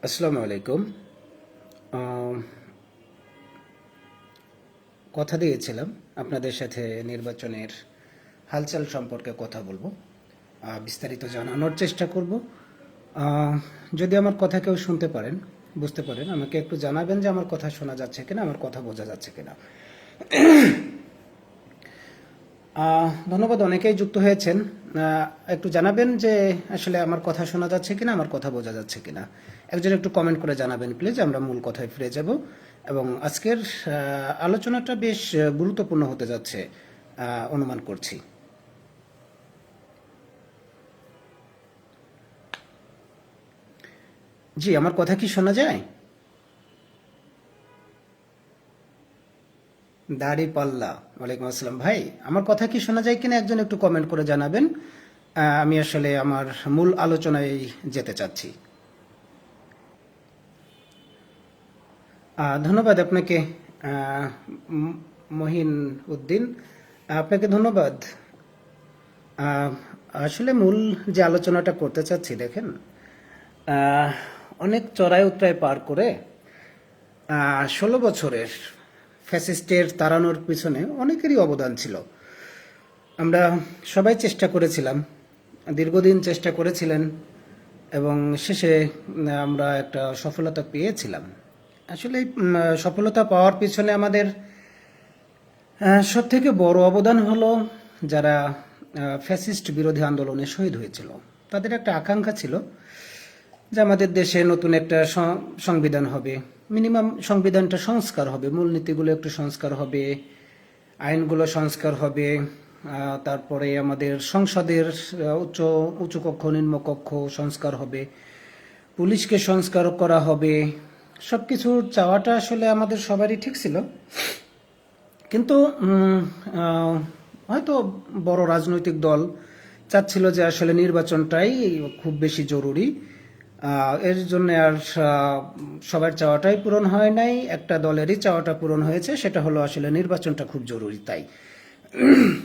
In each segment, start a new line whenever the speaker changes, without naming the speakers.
আসসালামু আলাইকুম। আম, কথা দিয়েছিলাম আপনাদের সাথে নির্বাচনের হালচাল সম্পর্কে কথা বলবো, বিস্তারিত জানানোর চেষ্টা করব। আহ, যদি আমার কথা কেউ শুনতে পারেন, বুঝতে পারেন, আমাকে একটু জানাবেন যে আমার কথা শোনা যাচ্ছে কিনা, আমার কথা বোঝা যাচ্ছে কিনা। ধন্যবাদ, অনেকেই যুক্ত হয়েছেন। একটু জানাবেন যে আসলে আমার কথা শোনা যাচ্ছে কিনা, আমার কথা বোঝা যাচ্ছে কিনা। একজন একটু কমেন্ট করে জানাবেন প্লিজ, আমরা মূল কথায় ফিরে যাব। এবং আজকের আলোচনাটা বেশ গুরুত্বপূর্ণ হতে যাচ্ছে অনুমান করছি। জি, আমার কথা কি শোনা যায়? দাড়ি পাল্লা, ওয়ালাইকুম আসসালাম ভাই। আমার কথা কি শোনা যায় কিনা একজন একটু কমেন্ট করে জানাবেন। আমি আসলে আমার মূল আলোচনায় যেতে চাচ্ছি। ধন্যবাদ আপনাকে, আহ, মহিন উদ্দিন, আপনাকে ধন্যবাদ। আহ, আসলে মূল যে আলোচনাটা করতে চাচ্ছি, দেখেন, আহ, অনেক চড়াই উতরাই পার করে 16 বছরের ফ্যাসিস্টের তাড়ানোর পিছনে অনেকেরই অবদান ছিল। আমরা সবাই চেষ্টা করেছিলাম, দীর্ঘদিন চেষ্টা করেছিলেন, এবং শেষে আমরা একটা সফলতা পেয়েছিলাম। আসলে সফলতা পাওয়ার পিছনে আমাদের সবথেকে বড় অবদান হলো যারা ফ্যাসিস্ট বিরোধী আন্দোলনে শহীদ হয়েছিল। তাদের একটা আকাঙ্ক্ষা ছিল যে আমাদের দেশে নতুন একটা সংবিধান হবে, মিনিমাম সংবিধানটা সংস্কার হবে, মূলনীতিগুলো একটু সংস্কার হবে, আইনগুলো সংস্কার হবে, তারপরে আমাদের সংসদের উচ্চ উঁচু কক্ষ নিম্ন কক্ষ সংস্কার হবে, পুলিশকে সংস্কার করা হবে। সব কিছুর চাওয়াটা আসলে আমাদের সবারই ঠিক ছিল। কিন্তু হয়তো বড় রাজনৈতিক দল চাচ্ছিল যে আসলে নির্বাচনটাই খুব বেশি জরুরি। এর জন্য আর সবার চাওয়াটাই পূরণ হয় নাই, একটা দলেরই চাওয়াটা পূরণ হয়েছে, সেটা হলো আসলে নির্বাচনটা খুব জরুরি। তাই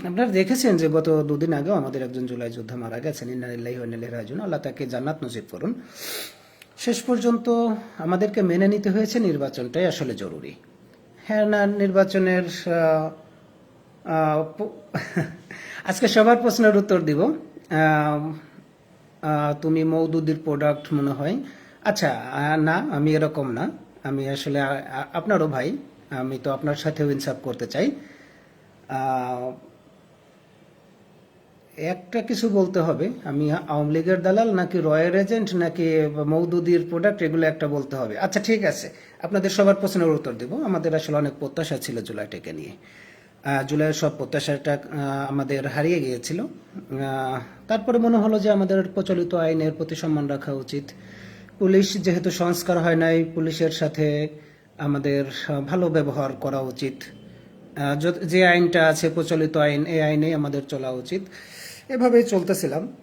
আপনারা দেখেছেন যে গত দুদিন আগেও আমাদের একজন জুলাই যোদ্ধা মারা গেছেন, ইন্না লিল্লাহি ওয়া ইন্না ইলাইহি রাজিউন, আল্লাহ তাকে জান্নাত নসিব করুন। শেষ পর্যন্ত আমাদেরকে মেনে নিতে হয়েছে নির্বাচনটাই আসলে জরুরি। হ্যাঁ, না, নির্বাচনের প- আজকে সবার প্রশ্নের উত্তর দিব। আহ, তুমি মওদুদির প্রোডাক্ট মনে হয়। আচ্ছা, না, আমি এরকম না। আমি আসলে আপনারও ভাই। আমি তো আপনার সাথেও ইনসাফ করতে চাই। আহ, একটা কিছু বলতে হবে, আমি আওয়ামী লীগের দালাল নাকি রয়ের এজেন্ট নাকি মওদুদির প্রোডাক্ট, এগুলো একটা বলতে হবে। আচ্ছা, ঠিক আছে, আপনাদের সবার প্রশ্নের উত্তর দেব। আমাদের আসলে অনেক প্রত্যাশা ছিল জুলাইটাকে নিয়ে। জুলাইয়ের সব প্রত্যাশাটা আমাদের হারিয়ে গিয়েছিল। তারপরে মনে হলো যে আমাদের প্রচলিত আইনের প্রতি সম্মান রাখা উচিত। পুলিশ যেহেতু সংস্কার হয় নাই, পুলিশের সাথে আমাদের ভালো ব্যবহার করা উচিত। যে আইনটা আছে প্রচলিত আইন, এই আইনেই আমাদের চলা উচিত। এভাবেই চলতেছিলাম।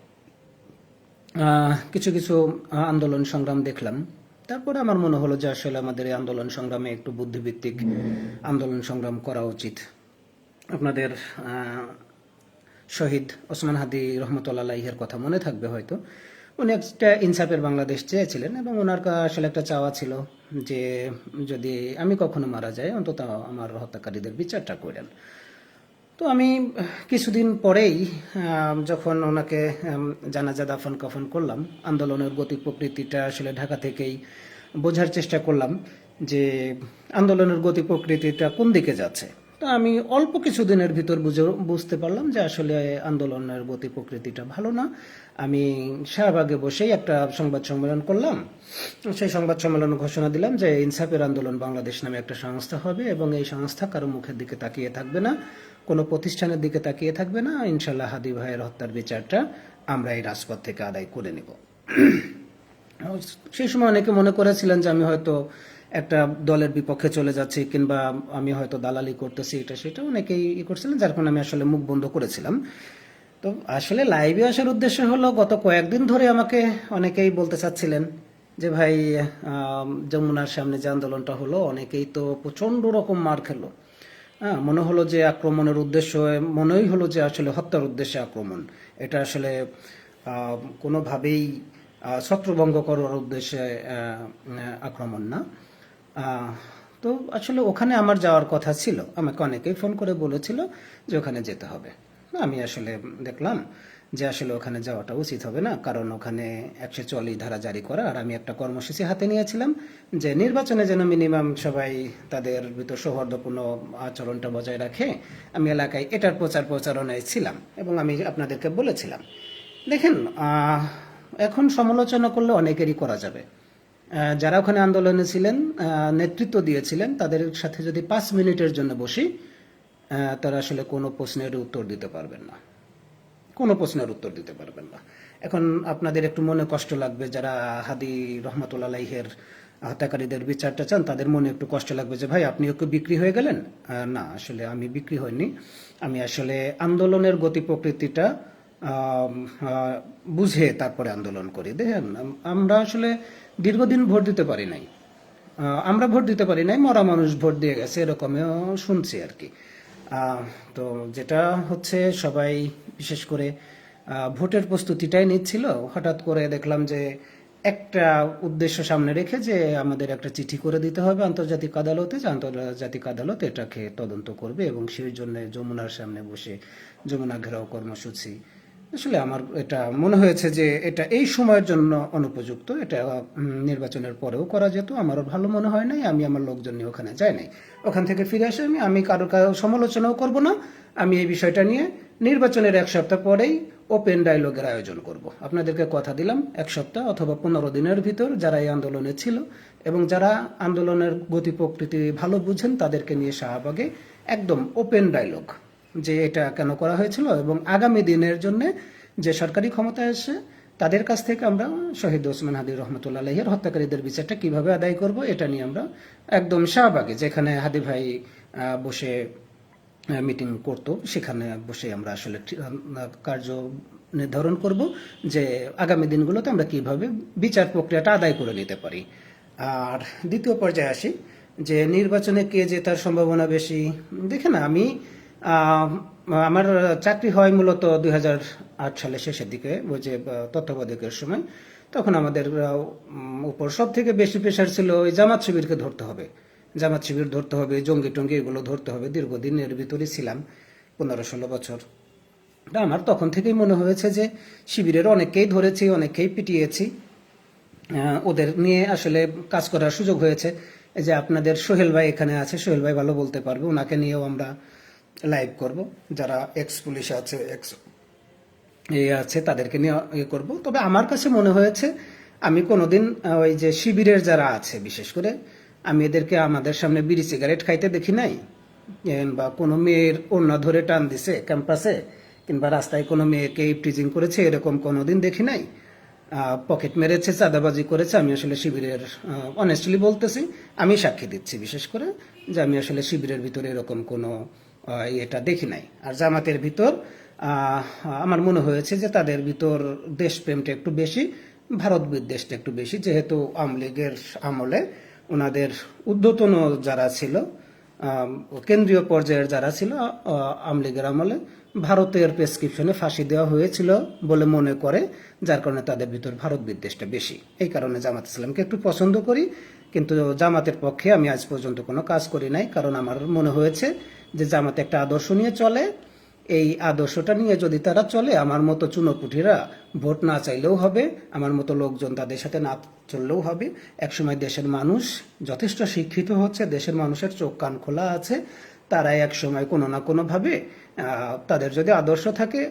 কিছু কিছু আন্দোলন সংগ্রাম দেখলাম। তারপরে আমার মনে হলো যে আসলে আমাদের এই আন্দোলন সংগ্রামে একটু বুদ্ধিভিত্তিক আন্দোলন সংগ্রাম করা উচিত। আপনাদের শহীদ ওসমান হাদি রহমতুল্লাহ আলাইহির কথা মনে থাকবে হয়তো। উনি একটা ইনসাফের বাংলাদেশ চেয়েছিলেন, এবং ওনার আসলে একটা চাওয়া ছিল যে যদি আমি কখনো মারা যাই, অন্তত আমার হত্যাকারীদের বিচারটা করেন। তো আমি কিছুদিন পরেই যখন ওনাকে জানাজা দাফন কাফন করলাম, আন্দোলনের গতি প্রকৃতিটা আসলে ঢাকা থেকেই বোঝার চেষ্টা করলাম যে আন্দোলনের গতি প্রকৃতিটা কোন দিকে যাচ্ছে। তো আমি অল্প কিছুদিনের ভিতর বুঝতে পারলাম যে আসলে আন্দোলনের গতি প্রকৃতিটা ভালো না। আমি শাহবাগে বসেই একটা সংবাদ সম্মেলন করলাম। সেই সংবাদ সম্মেলনে ঘোষণা দিলাম যে ইনসাফের আন্দোলন বাংলাদেশ নামে একটা সংস্থা হবে, এবং এই সংস্থা কারো মুখের দিকে তাকিয়ে থাকবে না, কোনো প্রতিষ্ঠানের দিকে তাকিয়ে থাকবে না। ইনশাল্লাহ হাদি ভাইয়ের হত্যার বিচারটা আমরা এই রাজপথ থেকে আদায় করে নেব। সেই সময় অনেকে মনে করেছিলেন যে আমি হয়তো একটা দলের বিপক্ষে চলে যাচ্ছি, কিংবা আমি হয়তো দালালি করতেছি, এটা সেটা অনেকেই করছিলেন, যার কারণে আমি আসলে মুখ বন্ধ করেছিলাম। তো আসলে লাইভে আসার উদ্দেশ্য হলো, গত কয়েকদিন ধরে আমাকে অনেকেই বলতে চাচ্ছিলেন যে ভাই, যমুনার সামনে যে আন্দোলনটা হলো, অনেকেই তো প্রচণ্ড রকম মার খেলো। হ্যাঁ, মনে হলো যে আক্রমণের উদ্দেশ্য, মনেই হলো যে আসলে হত্যার উদ্দেশ্যে আক্রমণ। এটা আসলে কোনোভাবেই ছত্রভঙ্গ করার উদ্দেশ্যে আক্রমণ না। আহ, তো আসলে ওখানে আমার যাওয়ার কথা ছিল, আমাকে অনেকেই ফোন করে বলেছিল যে ওখানে যেতে হবে। আমি আসলে দেখলাম যে আসলে ওখানে যাওয়াটা উচিত হবে না, কারণ ওখানে 144 ধারা জারি করা, আর আমি একটা কর্মসূচি হাতে নিয়েছিলাম যে নির্বাচনে যেন মিনিমাম সবাই তাদের ভিতর সৌহার্দ্যপূর্ণ আচরণটা বজায় রাখে। আমি এলাকায় এটার প্রচারণায় ছিলাম এবং আমি আপনাদেরকে বলেছিলাম। দেখেন, এখন সমালোচনা করলে অনেকেরই করা যাবে। যারা ওখানে আন্দোলনে ছিলেন, নেতৃত্ব দিয়েছিলেন, তাদের সাথে যদি 5 মিনিটের জন্য বসি, তারা আসলে কোনো প্রশ্নের উত্তর দিতে পারবেন না, কোনো প্রশ্নের উত্তর দিতে পারবেন না। এখন আপনাদের একটু মনে কষ্ট লাগবে, যারা হাদি রহমতুল্লাহ আলাইহের হত্যাকারীদের বিচারটা চান, তাদের মনে একটু কষ্ট লাগবে যে ভাই আপনি ওকে বিক্রি হয়ে গেলেন। না, আসলে আমি বিক্রি হইনি। আমি আসলে আন্দোলনের গতি প্রকৃতিটা বুঝে তারপরে আন্দোলন করি। দেখেন, আমরা আসলে দীর্ঘদিন ভোট দিতে পারি নাই। আমরা ভোট দিতে পারি নাই, মরা মানুষ ভোট দিয়ে গেছে, এরকমও শুনছি আর কি। তো যেটা হচ্ছে, সবাই বিশেষ করে ভোটের প্রস্তুতিটাই নিচ্ছিল। হঠাৎ করে দেখলাম যে একটা উদ্দেশ্য সামনে রেখে যে আমাদের একটা চিঠি করে দিতে হবে আন্তর্জাতিক আদালতে, যে আন্তর্জাতিক আদালত এটাকে তদন্ত করবে এবং সেই জন্য যমুনার সামনে বসে যমুনা ঘেরাও কর্মসূচি। আসলে আমার এটা মনে হয়েছে যে এটা এই সময়ের জন্য অনুপযুক্ত। এটা নির্বাচনের পরেও করা যেত, আমারও ভালো মনে হয় নাই। আমি আমার লোকজন নিয়ে ওখানে যাই নাই। ওখান থেকে ফিরে আসে আমি কারো সমালোচনাও করব না। আমি এই বিষয়টা নিয়ে নির্বাচনের 1 সপ্তাহ পরেই ওপেন ডায়লগের আয়োজন করব। আপনাদেরকে কথা দিলাম 1 সপ্তাহ অথবা 15 দিনের ভিতর যারা এই আন্দোলনে ছিল এবং যারা আন্দোলনের গতি প্রকৃতি ভালো বুঝেন, তাদেরকে নিয়ে শাহবাগে একদম ওপেন ডায়লগ, যে এটা কেন করা হয়েছিল এবং আগামী দিনের জন্য যে সরকারি ক্ষমতায় আসে তাদের কাছ থেকে আমরা শহীদ ওসমান হাদি রহমতুল্লাহ আলাইহির হত্যাকারীদের বিচারটা কিভাবে আদায় করব, এটা নিয়ে আমরা একদম শাহবাগে, যেখানে হাদি ভাই বসে মিটিং করতো, সেখানে বসে আমরা আসলে কার্য নির্ধারণ করব যে আগামী দিনগুলোতে আমরা কিভাবে বিচার প্রক্রিয়াটা আদায় করে নিতে পারি। আর দ্বিতীয় পর্যায়ে আসি, যে নির্বাচনে কে জেতার সম্ভাবনা বেশি। দেখেন, আমি আমার চাকরি হয় মূলত 2008 সালের শেষের দিকে, ওই যে তত্ত্বাবধায়কের সময়। তখন আমাদের উপর সব থেকে বেশি প্রেশার ছিল ওই জামাত শিবিরকে ধরতে হবে, জামাত শিবির ধরতে হবে, জঙ্গি টঙ্গি এগুলো ধরতে হবে। দীর্ঘদিন এর ভিতরে ছিলাম, 15-16 বছর। আমার তখন থেকেই মনে হয়েছে যে শিবিরের অনেককেই ধরেছি, অনেককেই পিটিয়েছি, ওদের নিয়ে আসলে কাজ করার সুযোগ হয়েছে। এই যে আপনাদের সোহেল ভাই এখানে আছে, সোহেল ভাই ভালো বলতে পারবে, ওনাকে নিয়েও আমরা লাইভ করব। যারা এক্স পুলিশ আছে, এক্স আছে, তাদেরকে নিয়ে করব। তবে আমার কাছে মনে হয়েছে, আমি কোনোদিন ওই যে শিবিরের যারা আছে, বিশেষ করে আমি এদেরকে আমাদের সামনে বিড়ি সিগারেট খাইতে দেখি নাই, বা কোনো মেয়ের ওড়না ধরে টান দিছে ক্যাম্পাসে, কিংবা রাস্তায় কোনো মেয়েকে ইপটিজিং করেছে, এরকম কোনোদিন দেখি নাই। পকেট মেরেছে, চাঁদাবাজি করেছে। আমি আসলে শিবিরের, অনেস্টলি বলতেছি, আমি সাক্ষী দিচ্ছি বিশেষ করে, যে আমি আসলে শিবিরের ভিতরে এরকম কোনো এটা দেখি নাই। আর জামাতের ভিতর আমার মনে হয়েছে যে তাদের ভিতর দেশপ্রেমটা একটু বেশি, ভারত বিদ্বেষটা একটু বেশি, যেহেতু আওয়ামী লীগের আমলে ওনাদের ঊর্ধ্বতন যারা ছিল, কেন্দ্রীয় পর্যায়ের যারা ছিল আওয়ামী লীগের আমলে, ভারতের প্রেসক্রিপশনে ফাঁসি দেওয়া হয়েছিল বলে মনে করে, যার কারণে তাদের ভিতর ভারত বিদ্বেষটা বেশি। এই কারণে জামাত ইসলামকে একটু পছন্দ করি, কিন্তু জামাতের পক্ষে আমি আজ পর্যন্ত কোনো কাজ করি নাই। কারণ আমার মনে হয়েছে যে জামাত একটা আদর্শ নিয়ে চলে, এই আদর্শটা নিয়ে যদি তারা চলে, আমার মতো চুনোপুটিরা ভোট না চাইলেও হবে, আমার মতো লোকজন তাদের সাথে না চললেও হবে। একসময় দেশের মানুষ যথেষ্ট শিক্ষিত হচ্ছে, দেশের মানুষের চোখ কান খোলা আছে, তারাই একসময় কোনো না কোনোভাবে তাদের যদি আদর্শ থাকে,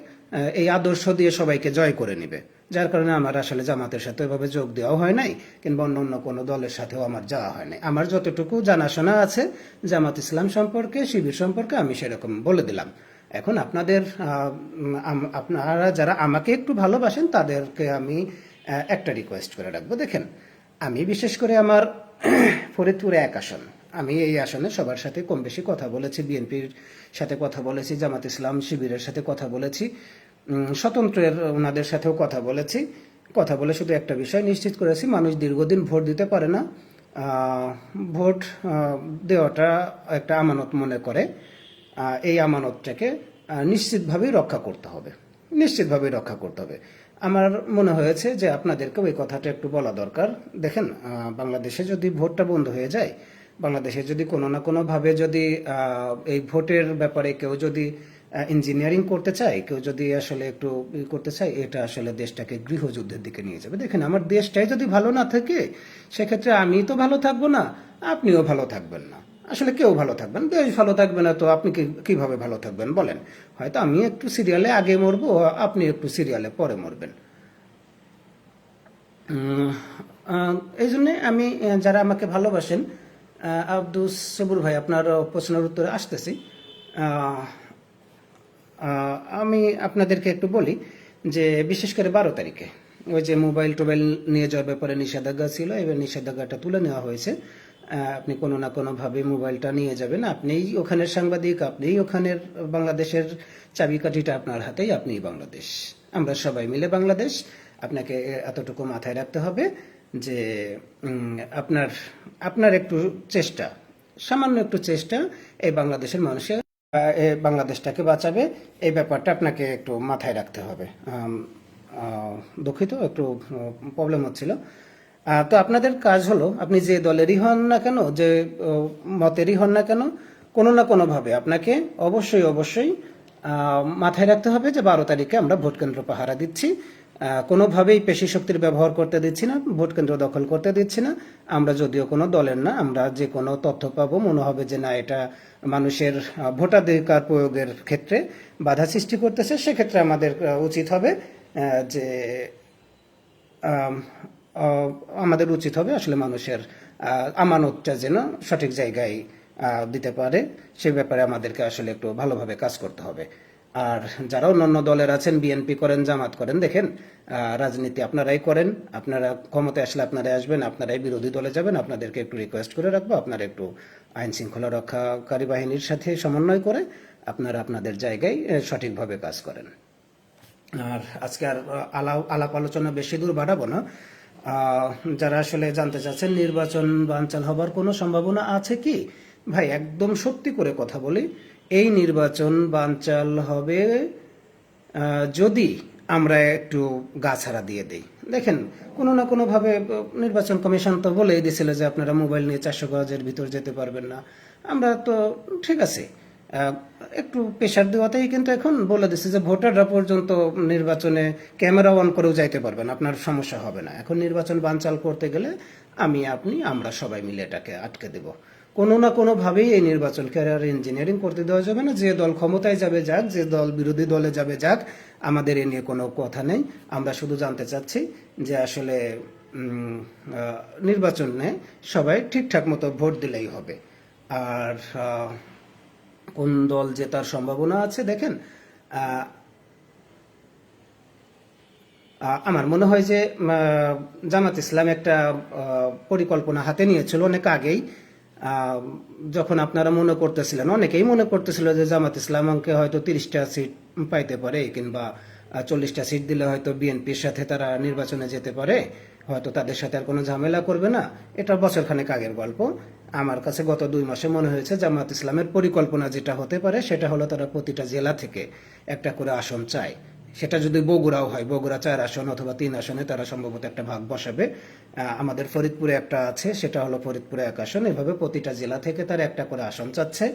এই আদর্শ দিয়ে সবাইকে জয় করে নেবে। যার কারণে আমার আসলে জামাতের সাথে ওইভাবে যোগ দেওয়া হয় নাই, কিংবা অন্য অন্য কোনো দলের সাথেও আমার যাওয়া হয় নাই। আমার যতটুকু জানাশোনা আছে জামাত ইসলাম সম্পর্কে, শিবির সম্পর্কে, আমি সেরকম বলে দিলাম। এখন আপনাদের আপনারা যারা আমাকে একটু ভালোবাসেন, তাদেরকে আমি একটা রিকোয়েস্ট করে রাখবো। দেখেন, আমি বিশেষ করে আমার ফরিদপুর 1 আসন, আমি এই আসনে সবার সাথে কম বেশি কথা বলেছি, বিএনপির সাথে কথা বলেছি, জামাত ইসলাম শিবিরের সাথে কথা বলেছি, স্বতন্ত্রের ওনাদের সাথেও কথা বলেছি। কথা বলে শুধু একটা বিষয় নিশ্চিত করেছি, মানুষ দীর্ঘদিন ভোট দিতে পারে না, ভোট দেওয়াটা একটা আমানত মনে করে। এই আমানতটাকে নিশ্চিতভাবেই রক্ষা করতে হবে, নিশ্চিতভাবেই রক্ষা করতে হবে। আমার মনে হয়েছে যে আপনাদেরকেও এই কথাটা একটু বলা দরকার। দেখেন, বাংলাদেশে যদি ভোটটা বন্ধ হয়ে যায়, বাংলাদেশে যদি কোনো না কোনোভাবে যদি এই ভোটের ব্যাপারে কেউ যদি ইঞ্জিনিয়ারিং করতে চায়, কেউ যদি আসলে একটু করতে চায়, এটা আসলে দেশটাকে গৃহযুদ্ধের দিকে নিয়ে যাবে। দেখেন, আমার দেশটাই যদি ভালো না থাকে, সেক্ষেত্রে আমি তো ভালো থাকবো না, আপনিও ভালো থাকবেন না, আসলে কেউ ভালো থাকবেন, দেশ ভালো থাকবে না, তো আপনি কিভাবে ভালো থাকবেন বলেন? হয়তো আমি একটু সিরিয়ালে আগে মরবো, আপনি একটু সিরিয়ালে পরে মরবেন। উম, এই জন্যে আমি যারা আমাকে ভালোবাসেন, আব্দুস সবুর ভাই, আপনার প্রশ্নের উত্তরে আসতেছি। আহ, আমি আপনাদেরকে একটু বলি যে বিশেষ করে 12 তারিখে ওই যে মোবাইল টোবাইল নিয়ে যাওয়ার ব্যাপারে নিষেধাজ্ঞা ছিল, এবার নিষেধাজ্ঞাটা তুলে নেওয়া হয়েছে। আপনি কোনো না কোনোভাবে মোবাইলটা নিয়ে যাবেন, আপনিই ওখানের সাংবাদিক, আপনিই ওখানের বাংলাদেশের চাবিকাঠিটা আপনার হাতেই, আপনিই বাংলাদেশ, আমরা সবাই মিলে বাংলাদেশ। আপনাকে এতটুকু মাথায় রাখতে হবে যে আপনার আপনার একটু চেষ্টা, সামান্য একটু চেষ্টা এই বাংলাদেশের মানুষের বাংলাদেশটাকে বাঁচাবে, এই ব্যাপারটা আপনাকে একটু মাথায় রাখতে হবে। দুঃখিত, একটু প্রবলেম হচ্ছিল। তো আপনাদের কাজ হলো, আপনি যে দলেরই হন না কেন, যে মতেরই হন না কেন, কোনো না কোনোভাবে আপনাকে অবশ্যই অবশ্যই মাথায় রাখতে হবে যে 12 তারিখে আমরা ভোট কেন্দ্র পাহারা দিচ্ছি, কোনোভাবেই পেশি শক্তির ব্যবহার করতে দিচ্ছি না, ভোট কেন্দ্র দখল করতে দিচ্ছি না। আমরা যদিও কোনো দলের না, আমরা যে কোনো তথ্য পাবো, মনে হবে যে না, এটা মানুষের ভোটাধিকার প্রয়োগের ক্ষেত্রে বাধা সৃষ্টি করতেছে, সেক্ষেত্রে আমাদের উচিত হবে যে আম, আমাদের উচিত হবে আসলে মানুষের আমানতটা যেন সঠিক জায়গায় দিতে পারে, সে ব্যাপারে আমাদেরকে আসলে একটু ভালোভাবে কাজ করতে হবে। আর যারা অন্যান্য দলের আছেন, বিএনপি করেন, জামাত করেন, দেখেন, রাজনীতি আপনারাই করেন, আপনারা ক্ষমতায় আসলে আপনারাই আসবেন, আপনারাই বিরোধী দলে যাবেন। আপনাদেরকে একটু রিকোয়েস্ট করে রাখবো, আপনারা একটু আইন শৃঙ্খলা রক্ষাকারী বাহিনীর সাথে সমন্বয় করে আপনারা আপনাদের জায়গায় সঠিকভাবে কাজ করেন। আর আজকে আর আলাপ আলোচনা বেশি দূর বাড়াবো না। যারা আসলে জানতে চাচ্ছেন নির্বাচন বানচাল হবার কোনো সম্ভাবনা আছে কি, ভাই একদম সত্যি করে কথা বলি, এই নির্বাচন বানচাল হবে যদি আমরা একটু গাছাড়া দিয়ে দিই। দেখেন, কোনো না কোনোভাবে নির্বাচন কমিশন তো বলেই দিয়েছিল যে আপনারা মোবাইল নিয়ে 400 গজের ভিতর যেতে পারবেন না। আমরা তো ঠিক আছে, একটু প্রেশার দেওয়াতেই কিন্তু এখন বলে দিচ্ছে যে ভোটাররা পর্যন্ত নির্বাচনে ক্যামেরা অন করেও যাইতে পারবেন, আপনার সমস্যা হবে না। এখন নির্বাচন বানচাল করতে গেলে আমি, আপনি, আমরা সবাই মিলে এটাকে আটকে দেব। কোনো না কোনোভাবেই এই নির্বাচনকে আর ইঞ্জিনিয়ারিং করতে দেওয়া যাবে না। যে দল ক্ষমতায় যাবে যাক, যে দল বিরোধী দলে যাবে যাক, আমাদের এ নিয়ে কোনো কথা নেই। আমরা শুধু জানতে চাচ্ছি যে আসলে নির্বাচনে সবাই ঠিকঠাক মতো ভোট দিলেই হবে। আর কোন দল জেতার সম্ভাবনা আছে, দেখেন, আমার মনে হয় যে জামাত ইসলাম একটা পরিকল্পনা হাতে নিয়েছিল অনেক আগেই। যখন আপনারা মনে করতেছিলেন, অনেকেই মনে করতেছিল যে জামাত ইসলামকে হয়তো 30টা সিট পাইতে পারে, কিংবা 40টা সিট দিলে হয়তো বিএনপির সাথে তারা নির্বাচনে যেতে পারে, হয়তো তাদের সাথে আর কোনো ঝামেলা করবে না। এটা বছরখানেক আগের গল্প। আমার কাছে গত 2 মাসে মনে হয়েছে জামাত ইসলামের পরিকল্পনা যেটা হতে পারে সেটা হলো তারা প্রতিটা জেলা থেকে একটা করে আসন চায়। সেটা যদি বগুড়াও হয়, বগুড়া 4 আসন অথবা 3 আসনে তারা সম্ভবত একটা ভাগ বসাবে। আমাদের ফরিদপুরে একটা আছে, সেটা হলো ফরিদপুরে 1 আসন। এভাবে প্রতিটা জেলা থেকে তারা একটা করে আসন চাচ্ছে,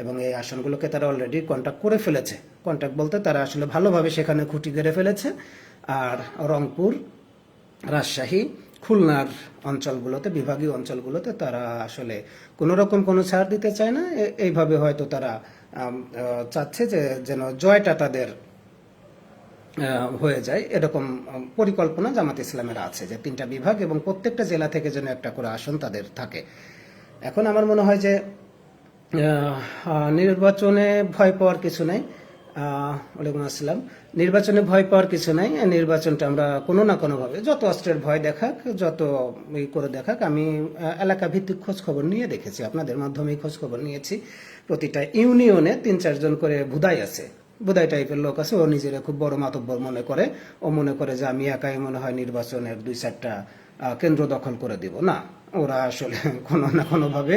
এবং এই আসনগুলোকে তারা অলরেডি কন্ট্যাক্ট করে ফেলেছে। কন্ট্যাক্ট বলতে তারা আসলে ভালোভাবে সেখানে খুঁটি গেড়ে ফেলেছে। আর রংপুর, রাজশাহী, খুলনার অঞ্চলগুলোতে, বিভাগীয় অঞ্চলগুলোতে তারা আসলে কোনো রকম কোনো ছাড় দিতে চায় না। এইভাবে হয়তো তারা চাচ্ছে যে যেন জয়টা তাদের হয়ে যায়, এরকম পরিকল্পনা জামাত ইসলামের আছে, যে 3টা বিভাগ এবং প্রত্যেকটা জেলা থেকে যেন একটা করে আসন তাদের থাকে। এখন আমার মনে হয় যে নির্বাচনে ভয় পাওয়ার কিছু নাই। ওয়ালাইকুম আসসালাম। নির্বাচনে ভয় পাওয়ার কিছু নাই। নির্বাচনটা আমরা কোনো না কোনোভাবে, যত অস্ত্রের ভয় দেখাক, যত ই করে দেখাক, আমি এলাকা ভিত্তিক খোঁজ খবর নিয়ে দেখেছি, আপনাদের মাধ্যমেই খোঁজ খবর নিয়েছি। প্রতিটা ইউনিয়নে 3-4 জন করে বুদাই আছে, বুদাই টাইপের লোক আছে। ও নিজেরা খুব বড় মাতব্বর মনে করে। ও মনে করে যে আমি একাই মনে হয় নির্বাচনের 2-4টা কেন্দ্র দখল করে দিব। না, ওরা আসলে কোনো না কোনোভাবে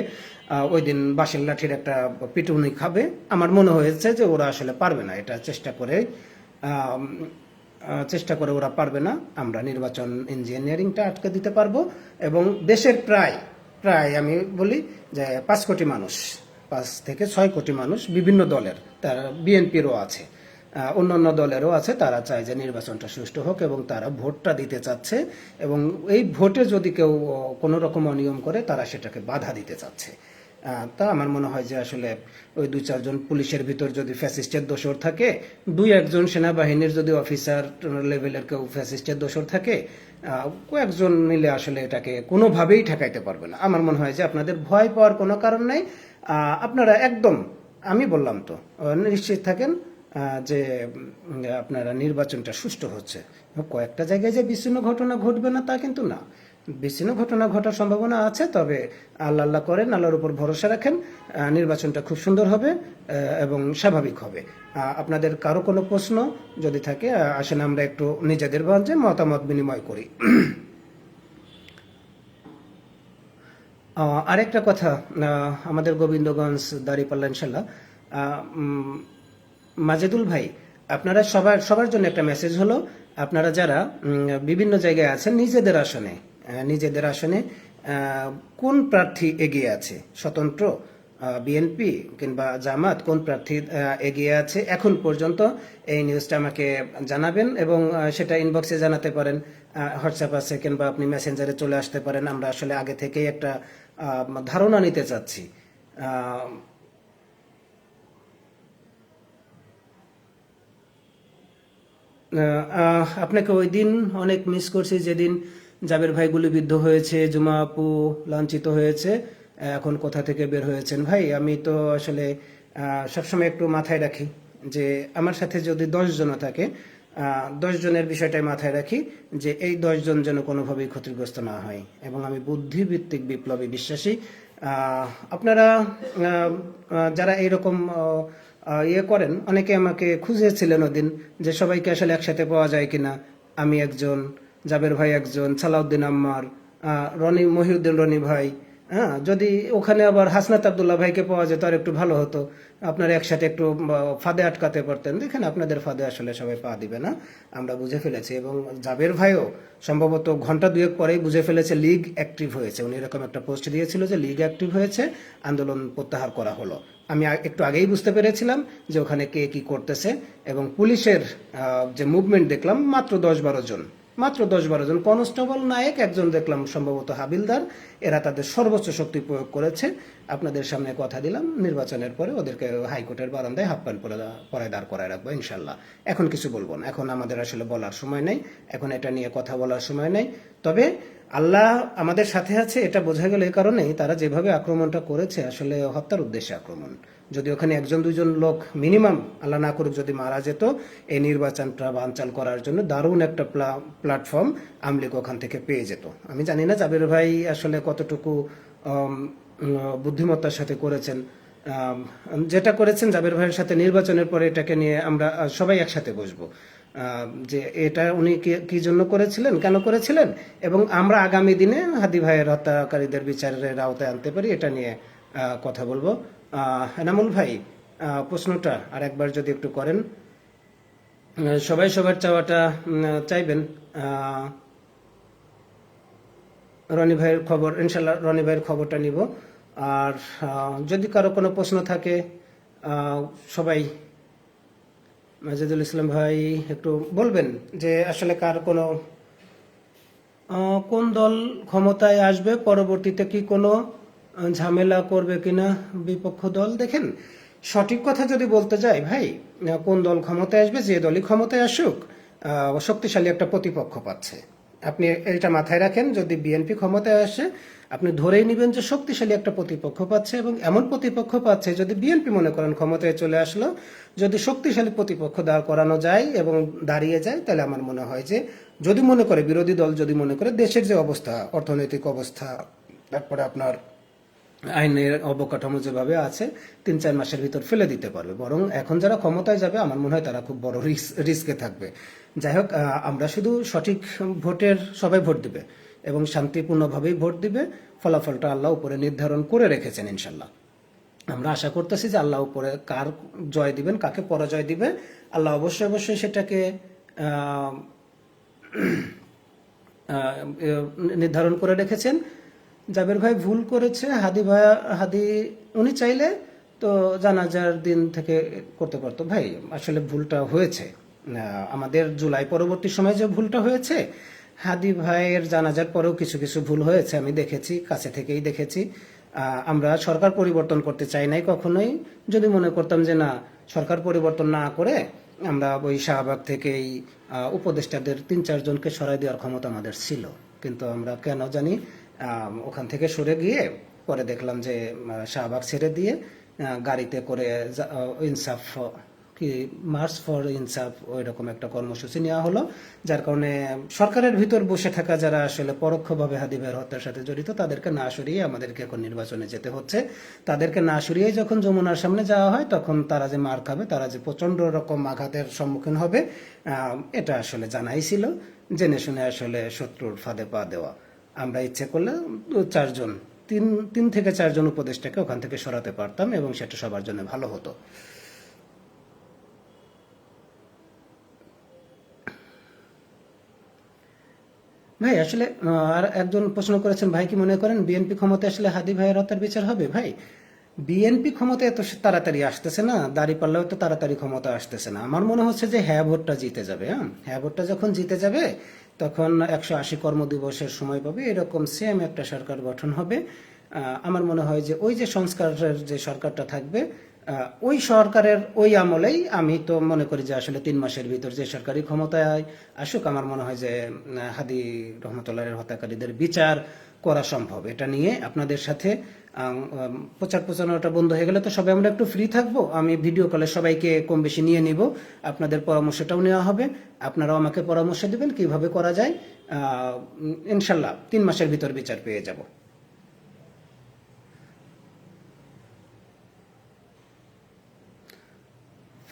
ওই দিন বাঁশের লাঠির একটা পিটুনি খাবে। আমার মনে হয়েছে যে ওরা আসলে পারবে না, এটা চেষ্টা করে চেষ্টা করে ওরা পারবে না, আমরা নির্বাচন ইঞ্জিনিয়ারিংটা আটকে দিতে পারবো। এবং দেশের প্রায় প্রায় আমি বলি যে 5 কোটি মানুষ, 5 থেকে 6 কোটি মানুষ বিভিন্ন দলের, তারা বিএনপিরও আছে, অন্যান্য দলেরও আছে, তারা চায় যে নির্বাচনটা সুষ্ঠু হোক এবং তারা ভোটটা দিতে চাচ্ছে। এবং এই ভোটে যদি কেউ কোনো রকম অনিয়ম করে তারা সেটাকে বাধা দিতে চাচ্ছে। তা আমার মনে হয় যে আসলে ওই 2-4 জন পুলিশের ভিতর যদি ফ্যাসিস্টের দোসর থাকে, 2-1 জন সেনাবাহিনীর যদি অফিসার লেভেলের কেউ ফ্যাসিস্টের দোসর থাকে, কয়েকজন মিলে আসলে এটাকে কোনোভাবেই ঠেকাইতে পারবে না। আমার মনে হয় যে আপনাদের ভয় পাওয়ার কোনো কারণ নেই। আপনারা একদম, আমি বললাম তো, নিশ্চিত থাকেন যে আপনারা নির্বাচনটা সুষ্ঠু হচ্ছে। কয়েকটা জায়গায় যে বিচ্ছিন্ন ঘটনা ঘটবে না তা কিন্তু না, বিচ্ছিন্ন ঘটনা ঘটার সম্ভাবনা আছে, তবে আল্লাহ আল্লাহ করেন, আল্লাহর উপর ভরসা রাখেন, নির্বাচনটা খুব সুন্দর হবে এবং স্বাভাবিক হবে। আপনাদের কারো কোনো প্রশ্ন যদি থাকে, আসেন আমরা একটু নিজেদের মাঝে মতামত বিনিময় করি। আরেকটা কথা, আমাদের গোবিন্দগঞ্জ দাঁড়িপাল্লা ইনশাল্লাহ, মাজেদুল ভাই, আপনারা সবার জন্য একটা মেসেজ হলো, আপনারা যারা বিভিন্ন জায়গায় আছেন, নিজেদের আসনে কোন প্রার্থী এগিয়ে আছে, স্বতন্ত্র, বিএনপি কিংবা জামাত, কোন প্রার্থী এগিয়ে আছে এখন পর্যন্ত, এই নিউজটা আমাকে জানাবেন এবং সেটা ইনবক্সে জানাতে পারেন, হোয়াটসঅ্যাপ আছে কিংবা আপনি মেসেঞ্জারে চলে আসতে পারেন। আমরা আসলে আগে থেকেই একটা ধারণা নিতে চাচ্ছি। আপনাকে ওই দিন অনেক মিস করছি, যেদিন জাবের ভাই গুলিবিদ্ধ হয়েছে, জুমা আপু লাঞ্ছিত হয়েছে, এখন কোথা থেকে বের হয়েছেন ভাই? আমি তো আসলে সবসময় একটু মাথায় রাখি যে আমার সাথে যদি 10 জনও থাকে, 10 জনের বিষয়টাই মাথায় রাখি যে এই 10 জন যেন কোনোভাবেই ক্ষতিগ্রস্ত না হয়। এবং আমি বুদ্ধিভিত্তিক বিপ্লবী বিশ্বাসী। আপনারা যারা এইরকম ইয়ে করেন, অনেকে আমাকে খুঁজেছিলেন ওদিন যে সবাইকে আসলে একসাথে পাওয়া যায় কিনা। আমি একজন, জাবের ভাই একজন, সালাউদ্দিন আম্মার, মহিউদ্দিন রনি ভাই, হ্যাঁ, যদি ওখানে আবার হাসনাত আবদুল্লাহ ভাইকে পাওয়া যেত আর একটু ভালো হতো, আপনারা একসাথে একটু ফাঁদে আটকাতে পারতেন। দেখেন আপনাদের ফাঁদে আসলে সবাই পা দিবে না, আমরা বুঝে ফেলেছি। এবং জাবের ভাইও সম্ভবত ঘন্টা 2 পরেই বুঝে ফেলেছে লিগ অ্যাক্টিভ হয়েছে। উনি এরকম একটা পোস্ট দিয়েছিল যে লিগ অ্যাক্টিভ হয়েছে, আন্দোলন প্রত্যাহার করা হলো। আমি একটু আগেই বুঝতে পেরেছিলাম যে ওখানে কে কি করতেছে। এবং পুলিশের যে মুভমেন্ট দেখলাম, মাত্র 10-12 জন কনস্টেবল, নায়ক, একজন দেখলাম সম্ভবত হাবিলদার, এরা তাদের সর্বোচ্চ শক্তি প্রয়োগ করেছে। আপনাদের সামনে কথা দিলাম, নির্বাচনের পরে ওদেরকে হাইকোর্টের বারান্দায় হাফ প্যান্ট পরে দাঁড় করায় রাখবো ইনশাল্লাহ। এখন কিছু বলবো না, এখন আমাদের আসলে বলার সময় নেই, এখন এটা নিয়ে কথা বলার সময় নেই। তবে আল্লাহ আমাদের সাথে আছে, এটা বোঝা গেল এই কারণেই, তারা যেভাবে আক্রমণটা করেছে আসলে হত্যার উদ্দেশ্যে আক্রমণ। যদি ওখানে 1-2 জন লোক মিনিমাম, আল্লাহ না করুক, যদি মারা যেত, এই নির্বাচনটা বানচাল করার জন্য দারুণ একটা প্ল্যাটফর্ম আমলিগ ওখান থেকে পেয়ে যেত। আমি জানি না জাবের ভাই আসলে কতটুকু বুদ্ধিমত্তার সাথে করেছেন। যেটা করেছেন জাবের ভাইয়ের সাথে, নির্বাচনের পরে এটাকে নিয়ে আমরা সবাই একসাথে বসবো যে এটা উনি কি জন্য করেছিলেন, কেন করেছিলেন, এবং আমরা আগামী দিনে হাদি ভাইয়ের হত্যাকারীদের বিচারের আওতায় আনতে পারি, এটা নিয়ে কথা বলবো। এনামুল ভাই, প্রশ্নটা আর একবার যদি একটু করেন। সবাই সবার চাওয়াটা চাইবেন। রনি ভাইয়ের খবর, ইনশাল্লাহ রনি ভাইয়ের খবরটা নিব। আর যদি কারো কোনো প্রশ্ন থাকে, সবাই, মাজেদুল ইসলাম ভাই একটু বলবেন যে আসলে কার কোনো, কোন দল ক্ষমতায় আসবে, পরবর্তীতে কি কোনো ঝামেলা করবে কিনা বিপক্ষ দল। দেখেন, সঠিক কথা যদি বলতে যাই ভাই, কোন দল ক্ষমতায় আসবে, যে দলই ক্ষমতায় আসুক, শক্তিশালী একটা প্রতিপক্ষ পাচ্ছে। আপনি এটা মাথায় রাখেন, যদি বিএনপি ক্ষমতায় আসে, আপনি ধরেই নেবেন যে শক্তিশালী একটা প্রতিপক্ষ পাচ্ছে। এবং এমন প্রতিপক্ষ পাচ্ছে, যদি বিএনপি মনে করেন ক্ষমতায় চলে আসলো, যদি শক্তিশালী প্রতিপক্ষ দাঁড় করানো যায় এবং দাঁড়িয়ে যায়, তাহলে আমার মনে হয় যে, যদি মনে করে বিরোধী দল, যদি মনে করে দেশের যে অবস্থা, অর্থনৈতিক অবস্থা, তারপরে আপনার আইনের অবকাঠামো যেভাবে আছে, 3-4 মাসের ভিতর ফেলে দিতে পারবে। বরং এখন যারা ক্ষমতায় যাবে, আমার মনে হয় তারা খুব বড় রিস্কে থাকবে। যাই হোক, আমরা শুধু সঠিক ভোটের, সবাই ভোট দিবে এবং শান্তিপূর্ণভাবেই ভোট দিবে। ফলাফলটা আল্লাহ উপরে নির্ধারণ করে রেখেছেন ইনশাল্লাহ। আমরা আশা করতেছি যে আল্লাহ উপরে কার জয় দিবেন, কাকে পরাজয় দিবে, আল্লাহ অবশ্যই সেটাকে আহ, আহ, নির্ধারণ করে রেখেছেন। জাবের ভাই ভুল করেছে, হাদি উনি চাইলে তো জানাজার দিন থেকে করতে পারতো। ভাই আসলে ভুলটা হয়েছে আমাদের জুলাই পরবর্তী সময়ে যে ভুলটা হয়েছে, হাদি ভাইয়ের জানাজার পরেও কিছু কিছু ভুল হয়েছে, আমি দেখেছি, কাছে থেকেই দেখেছি। আমরা সরকার পরিবর্তন করতে চাই নাই কখনোই। যদি মনে করতাম যে না, সরকার পরিবর্তন না করে আমরা ওই শাহবাগ থেকেই উপদেষ্টাদের 3-4 জনকে সরাই দেওয়ার ক্ষমতা আমাদের ছিল, কিন্তু আমরা কেন জানি ওখান থেকে সরে গিয়ে পরে দেখলাম যে শাহবাগ ছেড়ে দিয়ে গাড়িতে করে ইনসাফ কি মার্চ ফর ইনসাফ ওই রকম একটা কর্মসূচি নেওয়া হলো, যার কারণে সরকারের ভিতর বসে থাকা যারা আসলে পরোক্ষভাবে হাদি ভাইয়ের হত্যার সাথে জড়িত তাদেরকে না সরিয়ে আমাদেরকে এখন নির্বাচনে যেতে হচ্ছে। তাদেরকে না সরিয়ে যখন যমুনার সামনে যাওয়া হয় তখন তারা যে মার খাবে, তারা যে প্রচন্ড রকম আঘাতের সম্মুখীন হবে, এটা আসলে জানাই ছিল। জেনে শুনে আসলে শত্রুর ফাঁদে পা দেওয়া। আমরা ইচ্ছে করলে 4 জন, 3 থেকে 4 জন উপদেষ্টাকে ওখান থেকে সরাতে পারতাম এবং সেটা সবার জন্য ভালো হতো। ভাই আসলে আর একজন প্রশ্ন করেছেন, ভাই কি মনে করেন বিএনপি ক্ষমতায় আসলে হাদি ভাইয়ের হত্যার বিচার হবে? ভাই বিএনপি ক্ষমতায় এত তাড়াতাড়ি আসতেছে না, দাঁড়িপাল্লাও তো তাড়াতাড়ি ক্ষমতা আসতেছে না। আমার মনে হচ্ছে যে হ্যাঁ ভোটটা জিতে যাবে। হ্যাঁ ভোটটা যখন জিতে যাবে তখন 180 কর্মদিবসের সময় পাবে, এরকম সেম একটা সরকার গঠন হবে। আমার মনে হয় যে ওই যে সংস্কারের যে সরকারটা থাকবে, ওই সরকারের ওই আমলেই আমি তো মনে করি যে আসলে 3 মাসের ভিতর যে সরকারি ক্ষমতায় আসুক, আমার মনে হয় যে হাদি রহমতুল্লাহের হত্যাকারীদের বিচার করা সম্ভব। এটা নিয়ে আপনাদের সাথে প্রচার প্রচারণাটা বন্ধ হয়ে গেলে তো সবাই আমরা একটু ফ্রি থাকবো, আমি ভিডিও কলে সবাইকে কম বেশি নিয়ে নিব, আপনাদের পরামর্শটাও নেওয়া হবে, আপনারাও আমাকে পরামর্শ দেবেন কিভাবে করা যায়। ইনশাল্লাহ 3 মাসের ভিতর বিচার পেয়ে যাব।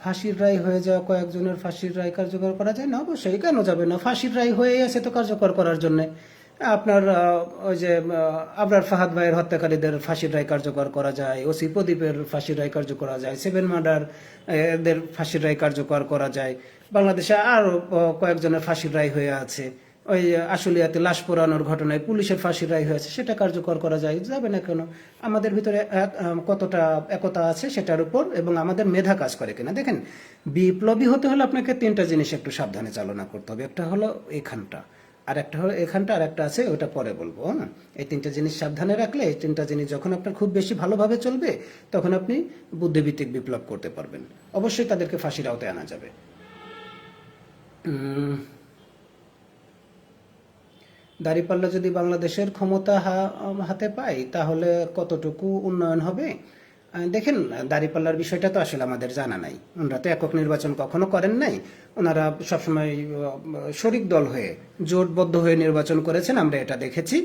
ফাঁসির রায় হয়ে যাওয়া কয়েকজনের ফাঁসির রায় কার্যকর করা যায় না? অবশ্যই, কেন যাবে না? ফাঁসির রায় হয়ে আছে তো কার্যকর করার জন্য। আপনার ওই যে আবরার ফাহাদ ভাইয়ের হত্যাকারীদের ফাঁসির রায় কার্যকর করা যায়, ওসি প্রদীপের ফাঁসির রায় কার্যকর করা যায়, 7 মার্ডার এদের ফাঁসির রায় কার্যকর করা যায়। বাংলাদেশে আরও কয়েকজনের ফাঁসির রায় হয়ে আছে। ওই আশুলিয়াতে লাশ পোড়ানোর ঘটনায় পুলিশের ফাঁসির রায় হয়েছে, সেটা কার্যকর করা যায়, যাবে না কেন? আমাদের ভিতরে কতটা একতা আছে সেটার উপর, এবং আমাদের মেধা কাজ করে কিনা দেখেন। বিপ্লবী হতে হলে আপনাকে 3টা জিনিস একটু সাবধানে চালনা করতে হবে। একটা হলো এখানটা, আর একটা হলো এখানটা, আর একটা আছে ওটা পরে বলবো। হ্যাঁ, এই 3টা জিনিস সাবধানে রাখলে, এই 3টা জিনিস যখন আপনার খুব বেশি ভালোভাবে চলবে তখন আপনি বুদ্ধিভিত্তিক বিপ্লব করতে পারবেন। অবশ্যই তাদেরকে ফাঁসির আওতায় আনা যাবে। দাঁড়িপাল্লা যদি বাংলাদেশের ক্ষমতা হাতে পায় তাহলে কতটুকু উন্নয়ন হবে? দেখেন, দাঁড়িপাল্লার বিষয়টা তো আসলে আমাদের জানা নাই। ওনারা তো একক নির্বাচন কখনো করেন নাই। ওনারা সবসময় শরিক দল হয়ে, জোটবদ্ধ হয়ে নির্বাচন করেছেন, আমরা এটা দেখেছি।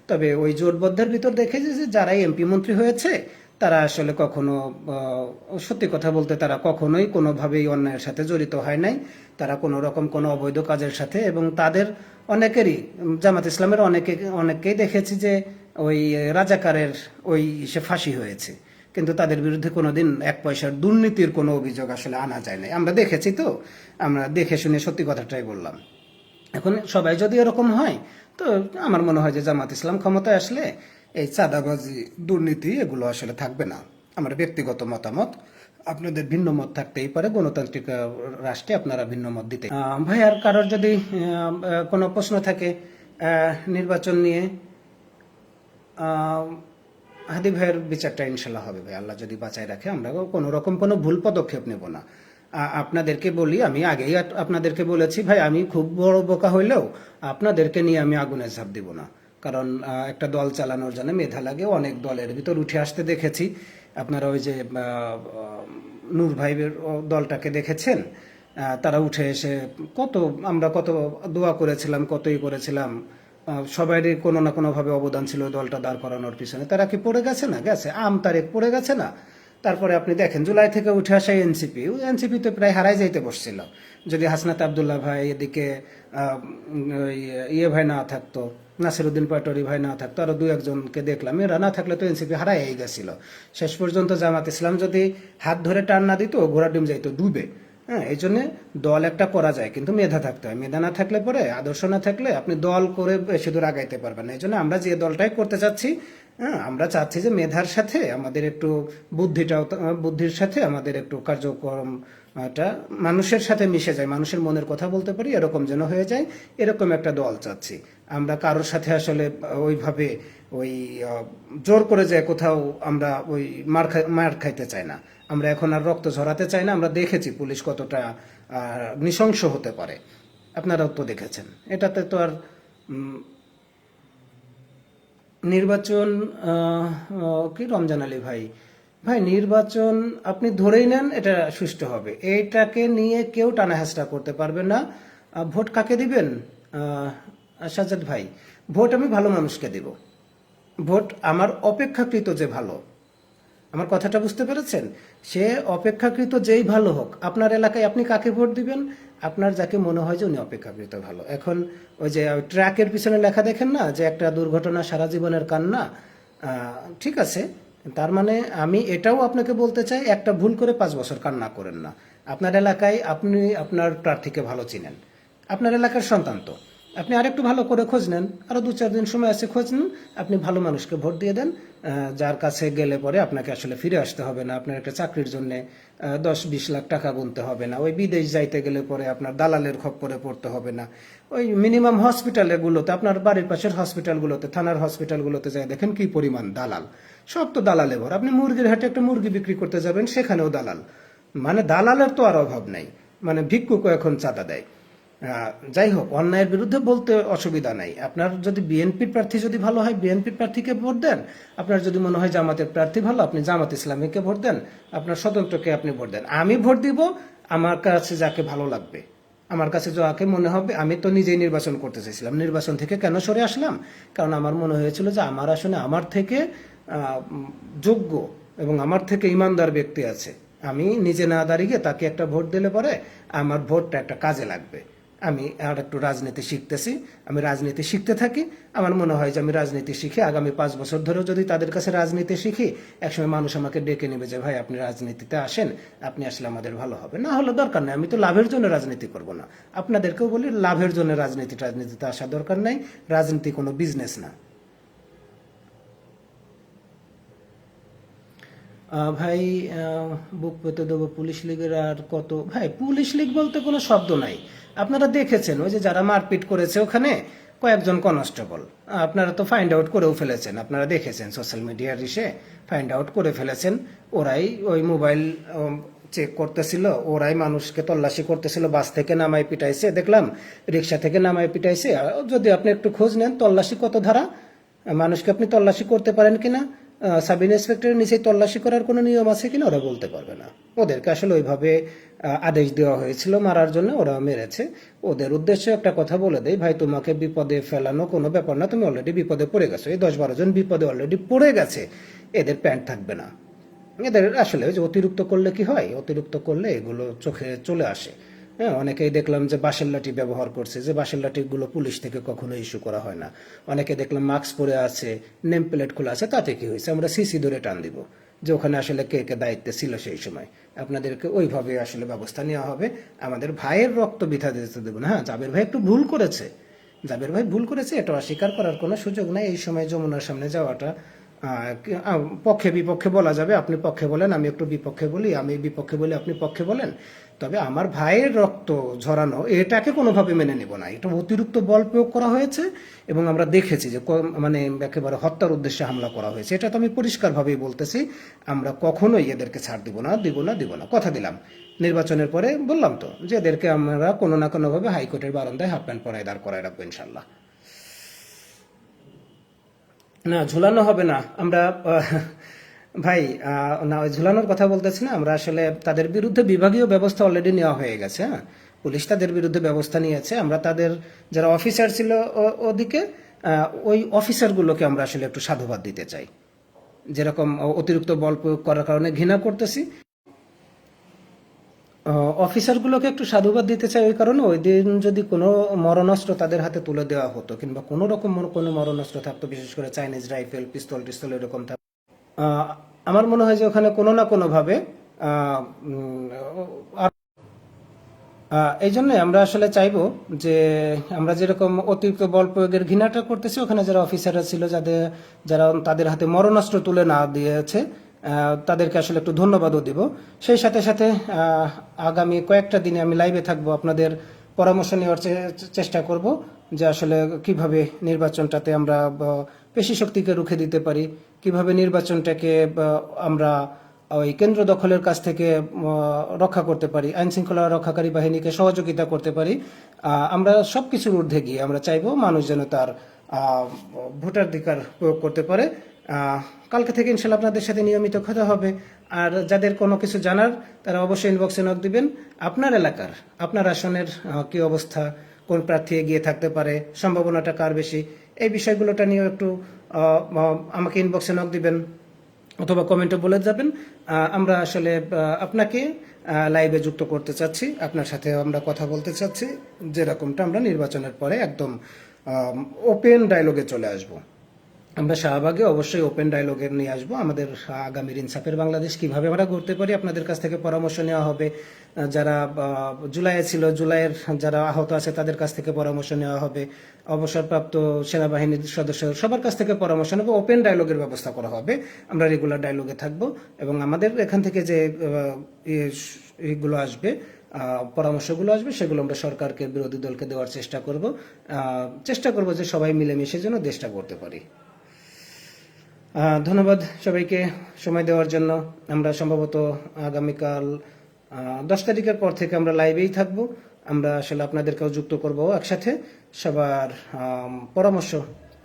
তবে ওই জোটবদ্ধের ভিতর দেখেছি যে যারাই এমপি মন্ত্রী হয়েছে তারা আসলে কখনো, সত্যি কথা বলতে, তারা কখনোই কোনোভাবেই অন্যায়ের সাথে জড়িত হয় নাই। তারা কোনো রকম কোনো অবৈধ কাজের সাথে, এবং তাদের অনেকেরই, জামাত ইসলামের অনেককেই দেখেছি যে ওই রাজাকারের ওই সে ফাঁসি হয়েছে, কিন্তু তাদের বিরুদ্ধে কোনোদিন 1 পয়সার দুর্নীতির কোনো অভিযোগ আসলে আনা যায় নাই। আমরা দেখেছি, তো আমরা দেখে শুনে সত্যি কথাটাই বললাম। এখন সবাই যদি এরকম হয় তো আমার মনে হয় যে জামাত ইসলাম ক্ষমতায় আসলে এই চাঁদাবাজি, দুর্নীতি এগুলো আসলে থাকবে না। আমার ব্যক্তিগত মতামত। আপনাদের ভিন্ন মত থাকতেই পারে, গণতান্ত্রিক রাষ্ট্রে আপনারা ভিন্ন মত দিতে। ভাই আর কারোর যদি কোনো প্রশ্ন থাকে নির্বাচন নিয়ে, হাদি ভাইয়ের বিচারটা ইনশাল্লাহ হবে ভাই, আল্লাহ যদি বাঁচায় রাখে। আমরা কোনো রকম কোনো ভুল পদক্ষেপ নেব না। আপনাদেরকে বলি, আমি আগেই আপনাদেরকে বলেছি ভাই, আমি খুব বড় বোকা হইলেও আপনাদেরকে নিয়ে আমি আগুনে ঝাঁপ দিব না। কারণ একটা দল চালানোর জন্য মেধা লাগে, অনেক দলের ভিতর উঠে আসতে দেখেছি। আপনারা ওই যে নূর ভাইয়ের দলটাকে দেখেছেন, তারা উঠে এসে আমরা কত দোয়া করেছিলাম, কতই করেছিলাম। সবারই কোনো না কোনোভাবে অবদান ছিল দলটা দাঁড় করানোর পিছনে। তারা কি পড়ে গেছে না? গেছে। তারেক পড়ে গেছে না? তারপরে আপনি দেখেন জুলাই থেকে উঠে আসা এনসিপি তো প্রায় হারাই যাইতে বসছিল। যদি হাসনাত আবদুল্লাহ ভাই, এদিকে ইয়ে ভাই না থাকতো, নাসিরউদ্দিন পাটোয়ারি ভাই না থাকতো, আরো 2-1জনকে দেখলাম, এরা না থাকলে তো এনসিপি হারাই গেছিল। শেষ পর্যন্ত জামাত ইসলাম যদি হাত ধরে টান না দিত, ঘোড়া ডিম যাইতো ডুবে। হ্যাঁ, এই জন্য দল একটা করা যায়, কিন্তু মেধা থাকতে হয়। মেধা না থাকলে পরে, আদর্শ না থাকলে আপনি দল করে বেশি দূর আগাইতে পারবেন না। এই জন্য আমরা যে দলটাই করতে চাচ্ছি, হ্যাঁ, আমরা চাচ্ছি যে মেধার সাথে আমাদের একটু বুদ্ধির সাথে আমাদের একটু কার্যক্রমটা মানুষের সাথে মিশে যায়, মানুষের মনের কথা বলতে পারি, এরকম যেন হয়ে যায়, এরকম একটা দল চাচ্ছি। আমরা কারোর সাথে আসলে ওইভাবে ওই জোর করে যায় কোথাও আমরা ওই মার খাইতে চাই না। আমরা এখন আর রক্ত ঝরাতে চাই না। আমরা দেখেছি পুলিশ কতটা নৃশংস হতে পারে, আপনারাও তো দেখেছেন। এটাতে তো আর নির্বাচন কি রমজান আলী ভাই, ভাই নির্বাচন আপনি ধরেই নেন এটা সুষ্ঠু হবে, এইটাকে নিয়ে কেউ টানাহেঁচড়া করতে পারবে না। ভোট কাকে দিবেন সাজ্জাদ ভাই? ভোট আমি ভালো মানুষকে দেব। ভোট আমার অপেক্ষাকৃত যে ভালো, আমার কথাটা বুঝতে পেরেছেন? সে অপেক্ষাকৃত যেই ভালো হোক, আপনার এলাকায় আপনি কাকে ভোট দিবেন? আপনার যাকে মনে হয় যে উনি অপেক্ষাকৃত ভালো। এখন ওই যে ট্রাকের পিছনে লেখা দেখেন না যে একটা দুর্ঘটনা সারা জীবনের কান্না, ঠিক আছে, তার মানে আমি এটাও আপনাকে বলতে চাই, একটা ভুল করে 5 বছর কান্না করেন না। আপনার এলাকায় আপনি আপনার প্রার্থীকে ভালো চিনেন, আপনার এলাকার সন্তান তো, আপনি আরেকটু ভালো করে খোঁজ নেন, আরও 2-4 দিন সময় আছে, খোঁজ নেন, আপনি ভালো মানুষকে ভোট দিয়ে দেন, যার কাছে গেলে পরে আপনাকে আসলে ফিরে আসতে হবে না, আপনার একটা চাকরির জন্য 10-20 লাখ টাকা গুনতে হবে না, ওই বিদেশ যাইতে গেলে পরে আপনার দালালের খপ্পরে পড়তে হবে না। ওই মিনিমাম হসপিটালগুলোতে, আপনার বাড়ির পাশের হসপিটালগুলোতে, থানার হসপিটালগুলোতে যাই দেখেন কি পরিমাণ দালাল, সব তো দালালে ভর। আপনি মুরগির হাটে একটা মুরগি বিক্রি করতে যাবেন, সেখানেও দালাল, মানে দালালের তো আর অভাব নাই, মানে ভিক্ষুকও এখন চাঁদা দেয়। যাই হোক, অন্যায়ের বিরুদ্ধে বলতে অসুবিধা নাই। আপনার যদি বিএনপির প্রার্থী যদি ভালো হয়, বিএনপির প্রার্থীকে ভোট দেন। আপনার যদি মনে হয় জামাতের প্রার্থী ভালো, আপনি জামাত ইসলামীকে ভোট দেন। আপনার স্বতন্ত্রকে আপনি ভোট দেন। আমি ভোট দিব আমার কাছে যাকে ভালো লাগবে, আমার কাছে যাকে মনে হবে। আমি তো নিজেই নির্বাচন করতে চাইছিলাম, নির্বাচন থেকে কেন সরে আসলাম? কারণ আমার মনে হয়েছিল যে আমার আসলে আমার থেকে যোগ্য এবং আমার থেকে ইমানদার ব্যক্তি আছে, আমি নিজে না দাঁড়িয়ে তাকে একটা ভোট দিলে পরে আমার ভোটটা একটা কাজে লাগবে। আমি আর একটু রাজনীতি শিখতেছি, আমি রাজনীতি শিখতে থাকি। আমার মনে হয় যে আমি রাজনীতি শিখে আগামী 5 বছর ধরেও যদি তাদের কাছে রাজনীতি শিখি, একসময় মানুষ আমাকে ডেকে নেবে যে ভাই আপনি রাজনীতিতে আসেন, আপনি আসলে আমাদের ভালো হবে। না হলে দরকার নেই, আমি তো লাভের জন্য রাজনীতি করব না। আপনাদেরকেও বলি, লাভের জন্য রাজনীতিতে আসা দরকার নাই। রাজনীতি কোনো বিজনেস না। ভাই বুক পেতে দেবো পুলিশ লীগের আর কত? ভাই পুলিশ লীগ বলতে কোনো শব্দ নাই। আপনারা দেখেছেন ওই যে যারা মারপিট করেছে ওখানে কয়েকজন কনস্টেবল, আপনারা তো ফাইন্ড আউট করেও ফেলেছেন, আপনারা দেখেছেন সোশ্যাল মিডিয়ার ইসে ফাইন্ড আউট করে ফেলেছেন। ওরাই ওই মোবাইল চেক করতেছিল, ওরাই মানুষকে তল্লাশি করতেছিল, বাস থেকে নামায় পিটাইছে দেখলাম, রিক্সা থেকে নামায় পিটাইছে। যদি আপনি একটু খোঁজ নেন তল্লাশি কত ধারা, মানুষকে আপনি তল্লাশি করতে পারেন কিনা, সাব ইন্সপেক্টরের নিচে তল্লাশি করার কোনো নিয়ম আছে কিনা ওরা বলতে পারবে না। ওদেরকে আসলে ওইভাবে আদেশ দেওয়া হয়েছিল মারার জন্য, ওরা মেরেছে। ওদের উদ্দেশ্যে একটা কথা বলে দেয়, ভাই তোমাকে বিপদে ফেলানো কোনো ব্যাপার না, তুমি অলরেডি বিপদে পড়ে গেছো। এই 10-12 জন বিপদে অলরেডি পড়ে গেছে, এদের প্যান্ট থাকবে না। এদের আসলে যে অতিরিক্ত করলে কি হয়, অতিরিক্ত করলে এগুলো চোখে চলে আসে। হ্যাঁ, অনেকেই দেখলাম যে বাঁশের লাঠি ব্যবহার করছে, যে বাঁশের লাঠিগুলো পুলিশ থেকে কখনো ইস্যু করা হয় না। অনেকে দেখলাম মাস্ক পরে আছে, নেম প্লেট খোলা আছে, তাতে কি হয়েছে, আমরা সিসি ধরে টান দিব যে ওখানে আসলে কে কে দায়িত্বে ছিল সেই সময়। আপনাদেরকে ওইভাবে আসলে ব্যবস্থা নেওয়া হবে। আমাদের ভাইয়ের রক্ত বৃথা দিতে দেবো না। হ্যাঁ, জাবের ভাই একটু ভুল করেছে, জাবের ভাই ভুল করেছে, এটা অস্বীকার করার কোনো সুযোগ নাই। এই সময় যমুনার সামনে যাওয়াটা পক্ষে বিপক্ষে বলা যাবে, আপনি পক্ষে বলেন, আমি একটু বিপক্ষে বলি, আমি বিপক্ষে বলি, আপনি পক্ষে বলেন। তবে আমার ভাইয়ের রক্ত ঝরানো এটাকে কোনোভাবে মেনে নেব না। এটা অতিরিক্ত বল প্রয়োগ করা হয়েছে এবং আমরা দেখেছি যে মানে একেবারে হত্যার উদ্দেশ্যে হামলা করা হয়েছে। এটা তো আমি পরিষ্কারভাবেই বলতেছি, আমরা কখনোই এদেরকে ছাড় দিব না, দিব না, দিব না, কথা দিলাম। নির্বাচনের পরে বললাম তো যে এদেরকে আমরা কোনো না কোনোভাবে হাইকোর্টের বারান্দায় হাফ প্যান্ট পরায় দাঁড় করায় রাখবো ইনশাল্লাহ। না, ঝুলানো হবে না। আমরা ভাই না, ওই ঝুলানোর কথা বলতেছি না, আমরা আসলে তাদের বিরুদ্ধে বিভাগীয় ব্যবস্থা অলরেডি নেওয়া হয়ে গেছে। হ্যাঁ, পুলিশ তাদের বিরুদ্ধে ব্যবস্থা নিয়েছে। আমরা তাদের যারা অফিসার ছিল ওদিকে, ওই অফিসারগুলোকে আমরা আসলে একটু সাধুবাদ দিতে চাই, যেরকম অতিরিক্ত বল প্রয়োগ করার কারণে ঘৃণা করতেছি। অফিসারগুলোকে একটু সাধুবাদ দিতে চাই ওই কারণে, ওই দিন যদি কোনো মরণাস্ত্র তাদের হাতে তুলে দেওয়া হতো কিংবা কোনো রকম কোনো মরণাস্ত্র থাকতো, বিশেষ করে চাইনিজ রাইফেল, পিস্তল টিস্তল এরকম থাকতো, আমার মনে হয় যে ওখানে কোনো না কোনোভাবে এই জন্য আমরা আসলে চাইবো যে আমরা যেরকম অতিরিক্ত বল প্রয়োগের ঘৃণাটা করতেছি, ওখানে যারা অফিসাররা ছিল যারা তাদের হাতে মরণাস্ত্র তুলে না দিয়েছে, তাদেরকে আসলে একটু ধন্যবাদও দিব। সেই সাথে সাথে আগামী কয়েকটা দিনে আমি লাইভে থাকবো, আপনাদের পরামর্শ নেওয়ার চেষ্টা করব যে আসলে কিভাবে নির্বাচনটাতে আমরা পেশি শক্তিকে রুখে দিতে পারি, কিভাবে নির্বাচনটাকে আমরা ওই কেন্দ্র দখলের কাছ থেকে রক্ষা করতে পারি, আইন শৃঙ্খলা রক্ষাকারী বাহিনীকে সহযোগিতা করতে পারি। আমরা সবকিছুর ঊর্ধ্বে গিয়ে আমরা চাইবো মানুষ যেন তার ভোটাধিকার প্রয়োগ করতে পারে। কালকে থেকে ইনশাল্লাহ আপনাদের সাথে নিয়মিত কথা হবে। আর যাদের কোনো কিছু জানার, তারা অবশ্যই ইনবক্সে নক দিবেন। আপনার এলাকার, আপনার আসনের কি অবস্থা, কোন প্রার্থী এগিয়ে থাকতে পারে, সম্ভাবনাটা কার বেশি, এই বিষয়গুলোটা নিয়েও একটু আমাকে ইনবক্সে নক দিবেন অথবা কমেন্টে বলে যাবেন। আমরা আসলে আপনাকে লাইভে যুক্ত করতে চাচ্ছি, আপনার সাথে আমরা কথা বলতে চাচ্ছি, যেরকমটা আমরা নির্বাচনের পরে একদম ওপেন ডায়লগে চলে আসব। আমরা শাহবাগে অবশ্যই ওপেন ডায়লগে নিয়ে আসবো আমাদের আগামীর ইনসাফের বাংলাদেশ কিভাবে আমরা গড়তে পারি। আপনাদের কাছ থেকে পরামর্শ নেওয়া হবে, যারা জুলাইয়ে ছিল, জুলাইয়ের যারা আহত আছে তাদের কাছ থেকে পরামর্শ নেওয়া হবে, অবসরপ্রাপ্ত সেনাবাহিনীর সদস্য সবার কাছ থেকে পরামর্শ নেব। ওপেন ডায়লগের ব্যবস্থা করা হবে, আমরা রেগুলার ডায়লগে থাকবো এবং আমাদের এখান থেকে যে এইগুলো আসবে, পরামর্শগুলো আসবে, সেগুলো আমরা সরকারকে, বিরোধী দলকে দেওয়ার চেষ্টা করব যে সবাই মিলেমিশে যেন দেশটা করতে পারি। ধন্যবাদ সবাইকে সময় দেওয়ার জন্য। আমরা সম্ভবত আগামীকাল 10 তারিখের পর থেকে আমরা লাইভেই থাকব। আমরা আসলে আপনাদেরকেও যুক্ত করব একসাথে, সবার পরামর্শ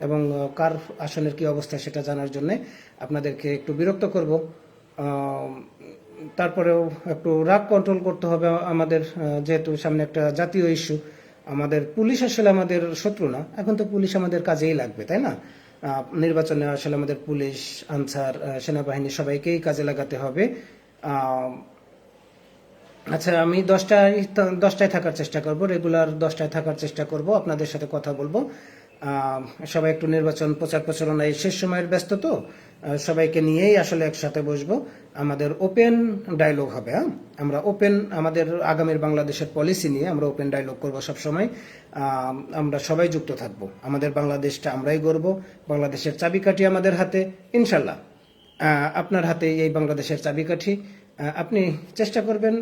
এবং কার আসনের কি অবস্থা সেটা জানার জন্য আপনাদেরকে একটু বিরক্ত করব। তারপরেও একটু রাগ কন্ট্রোল করতে হবে আমাদের, যেহেতু সামনে একটা জাতীয় ইস্যু। আমাদের পুলিশ আসলে আমাদের শত্রু না, এখন তো পুলিশ আমাদের কাজেই লাগবে, তাই না? নির্বাচনে আসলে আমাদের পুলিশ, আনসার, সেনাবাহিনী সবাইকেই কাজে লাগাতে হবে। আচ্ছা, আমি 10টায় থাকার চেষ্টা করব, রেগুলার 10টায় থাকার চেষ্টা করব, আপনাদের সাথে কথা বলবো। সবাই একটু নির্বাচন প্রচার প্রচারণায় শেষ সময়ের ব্যস্ত, তো সবাইকে নিয়েই আসলে একসাথে বসবো। আমাদের ওপেন ডায়লগ হবে। আমরা ওপেন, আমাদের আগামীর বাংলাদেশের পলিসি নিয়ে আমরা ওপেন ডায়লগ করবো সবসময়। আমরা সবাই যুক্ত থাকবো, আমাদের বাংলাদেশটা আমরাই গড়ব। বাংলাদেশের চাবিকাঠি আমাদের হাতে, ইনশাল্লাহ আপনার হাতে এই বাংলাদেশের চাবিকাঠি। আপনি চেষ্টা করবেন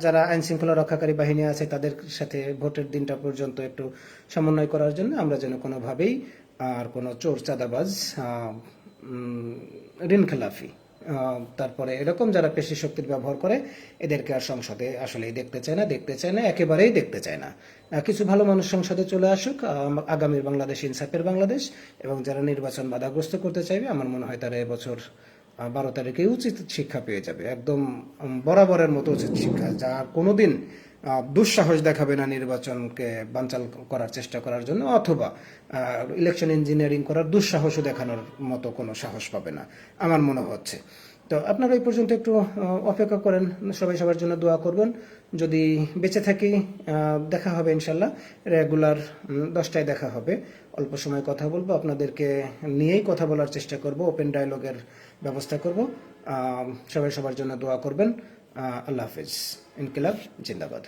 যারা আইন শৃঙ্খলা রক্ষাকারী বাহিনী আছে তাদের সাথে ভোটের দিনটা পর্যন্ত একটু সমন্বয় করার জন্য, আমরা যেন কোনোভাবেই আর কোনো চোর, চাঁদাবাজ, ঋণ খেলাফি, তারপরে এরকম যারা পেশি শক্তির ব্যবহার করে, এদেরকে আর সংসদে আসলেই দেখতে চায় না, একেবারেই দেখতে চায় না। কিছু ভালো মানুষ সংসদে চলে আসুক, আগামীর বাংলাদেশ ইনসাফের বাংলাদেশ, এবং যারা নির্বাচন বাধাগ্রস্ত করতে চাইবে, আমার মনে হয় তারা এবছর 12 তারিখে উচিত শিক্ষা পেয়ে যাবে, একদম বরাবরের মতো উচিত শিক্ষা, যা কোনোদিন দুঃসাহস দেখাবে না নির্বাচনকে বানচাল করার চেষ্টা করার জন্য, অথবা ইলেকশন ইঞ্জিনিয়ারিং করার দুঃসাহসও দেখানোর মতো কোনো সাহস পাবে না আমার মনে হচ্ছে। তো আপনারা এই পর্যন্ত একটু অপেক্ষা করেন, সবাই সবার জন্য দোয়া করবেন। যদি বেঁচে থাকি দেখা হবে ইনশাল্লাহ, রেগুলার 10টায় দেখা হবে। অল্প সময় কথা বলবো, আপনাদেরকে নিয়েই কথা বলার চেষ্টা করব, ওপেন ডায়লগের ব্যবস্থা করব। সবাই সবার জন্য দোয়া করবেন। আল্লাহ হাফেজ। ইনকিলাব জিন্দাবাদ।